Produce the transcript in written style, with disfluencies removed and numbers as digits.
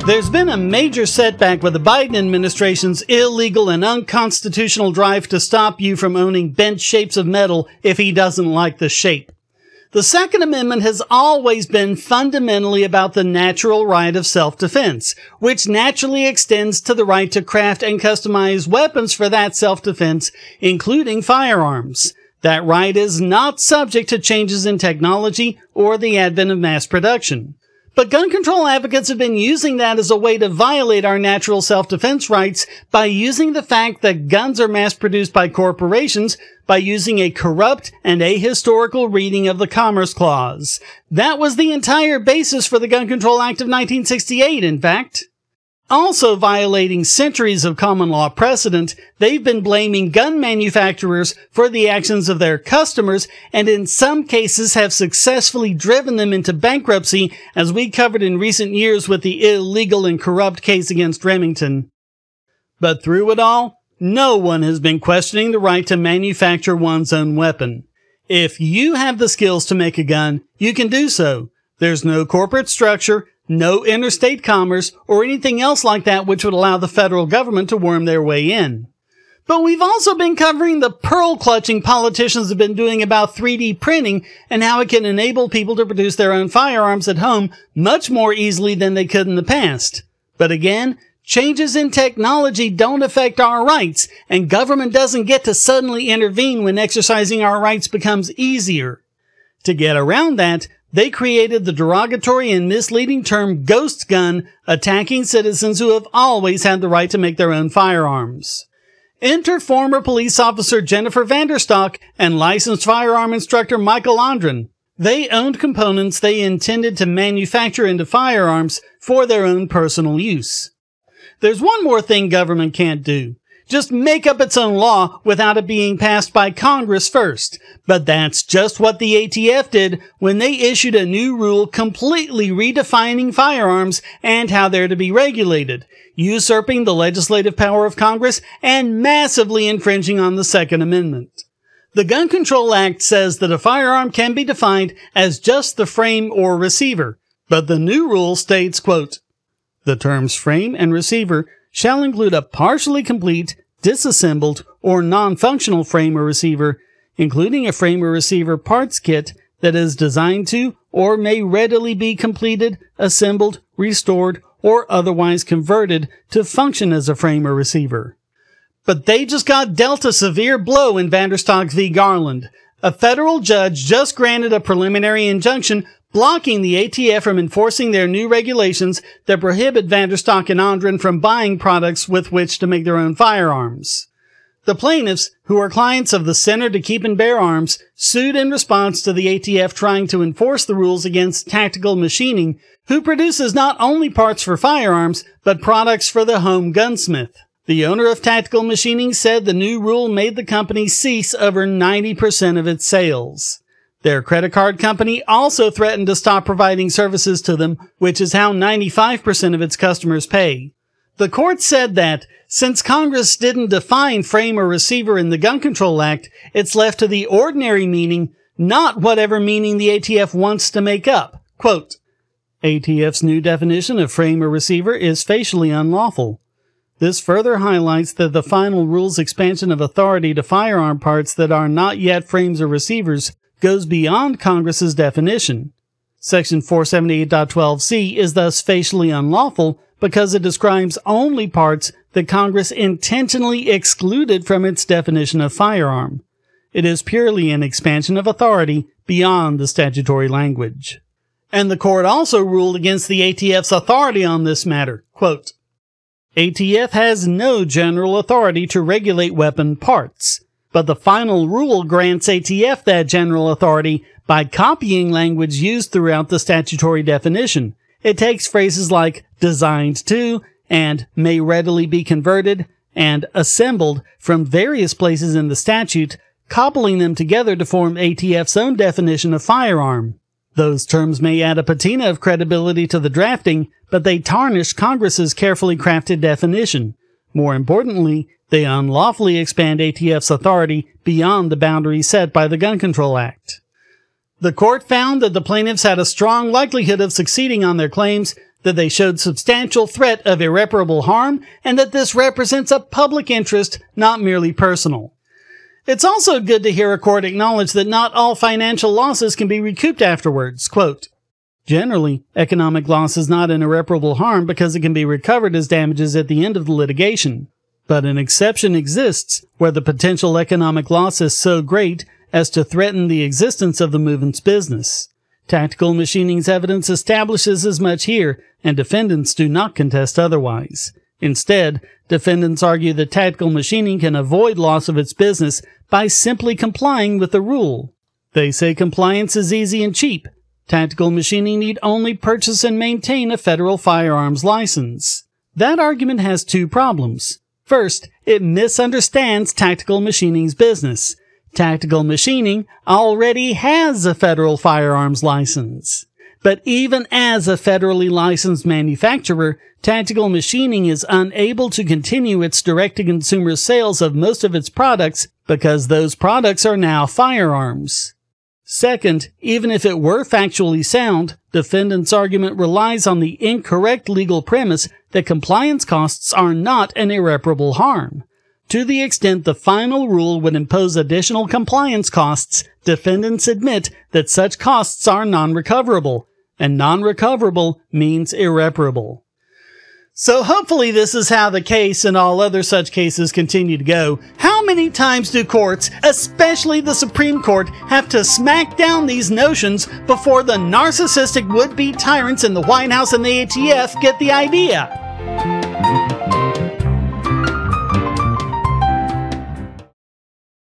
There's been a major setback with the Biden administration's illegal and unconstitutional drive to stop you from owning bent shapes of metal if he doesn't like the shape. The Second Amendment has always been fundamentally about the natural right of self-defense, which naturally extends to the right to craft and customize weapons for that self-defense, including firearms. That right is not subject to changes in technology or the advent of mass production. But gun control advocates have been using that as a way to violate our natural self-defense rights by using the fact that guns are mass-produced by corporations by using a corrupt and ahistorical reading of the Commerce Clause. That was the entire basis for the Gun Control Act of 1968, in fact. Also violating centuries of common law precedent, they've been blaming gun manufacturers for the actions of their customers, and in some cases have successfully driven them into bankruptcy, as we covered in recent years with the illegal and corrupt case against Remington. But through it all, no one has been questioning the right to manufacture one's own weapon. If you have the skills to make a gun, you can do so. There's no corporate structure, no interstate commerce, or anything else like that which would allow the federal government to worm their way in. But we've also been covering the pearl-clutching politicians have been doing about 3D printing and how it can enable people to produce their own firearms at home much more easily than they could in the past. But again, changes in technology don't affect our rights, and government doesn't get to suddenly intervene when exercising our rights becomes easier. To get around that, they created the derogatory and misleading term ghost gun, attacking citizens who have always had the right to make their own firearms. Enter former police officer Jennifer Vanderstock and licensed firearm instructor Michael Andren. They owned components they intended to manufacture into firearms for their own personal use. There's one more thing government can't do. Just make up its own law without it being passed by Congress first. But that's just what the ATF did when they issued a new rule completely redefining firearms and how they're to be regulated, usurping the legislative power of Congress and massively infringing on the Second Amendment. The Gun Control Act says that a firearm can be defined as just the frame or receiver, but the new rule states, quote, "The terms frame and receiver shall include a partially complete, disassembled, or non-functional frame or receiver, including a frame or receiver parts kit that is designed to or may readily be completed, assembled, restored, or otherwise converted to function as a frame or receiver." But they just got dealt a severe blow in Vanderstock v. Garland. A federal judge just granted a preliminary injunction blocking the ATF from enforcing their new regulations that prohibit Vanderstock and Andren from buying products with which to make their own firearms. The plaintiffs, who are clients of the Center to Keep and Bear Arms, sued in response to the ATF trying to enforce the rules against Tactical Machining, who produces not only parts for firearms, but products for the home gunsmith. The owner of Tactical Machining said the new rule made the company cease over 90% of its sales. Their credit card company also threatened to stop providing services to them, which is how 95% of its customers pay. The court said that, since Congress didn't define frame or receiver in the Gun Control Act, it's left to the ordinary meaning, not whatever meaning the ATF wants to make up. Quote, "ATF's new definition of frame or receiver is facially unlawful. This further highlights that the final rule's expansion of authority to firearm parts that are not yet frames or receivers goes beyond Congress's definition. Section 478.12c is thus facially unlawful because it describes only parts that Congress intentionally excluded from its definition of firearm. It is purely an expansion of authority beyond the statutory language." And the court also ruled against the ATF's authority on this matter. Quote, "ATF has no general authority to regulate weapon parts, but the final rule grants ATF that general authority by copying language used throughout the statutory definition. It takes phrases like designed to and may readily be converted and assembled from various places in the statute, cobbling them together to form ATF's own definition of firearm. Those terms may add a patina of credibility to the drafting, but they tarnish Congress's carefully crafted definition. More importantly, they unlawfully expand ATF's authority beyond the boundaries set by the Gun Control Act. The court found that the plaintiffs had a strong likelihood of succeeding on their claims, that they showed substantial threat of irreparable harm, and that this represents a public interest, not merely personal. It's also good to hear a court acknowledge that not all financial losses can be recouped afterwards. Quote, generally, economic loss is not an irreparable harm because it can be recovered as damages at the end of the litigation. But an exception exists where the potential economic loss is so great as to threaten the existence of the movement's business. Tactical Machining's evidence establishes as much here, and defendants do not contest otherwise. Instead, defendants argue that Tactical Machining can avoid loss of its business by simply complying with the rule. They say compliance is easy and cheap. Tactical Machining need only purchase and maintain a federal firearms license. That argument has two problems. First, it misunderstands Tactical Machining's business. Tactical Machining already has a federal firearms license. But even as a federally licensed manufacturer, Tactical Machining is unable to continue its direct-to-consumer sales of most of its products because those products are now firearms. Second, even if it were factually sound, defendants' argument relies on the incorrect legal premise that compliance costs are not an irreparable harm. To the extent the final rule would impose additional compliance costs, defendants admit that such costs are non-recoverable, and non-recoverable means irreparable. So hopefully this is how the case and all other such cases continue to go. How many times do courts, especially the Supreme Court, have to smack down these notions before the narcissistic would-be tyrants in the White House and the ATF get the idea?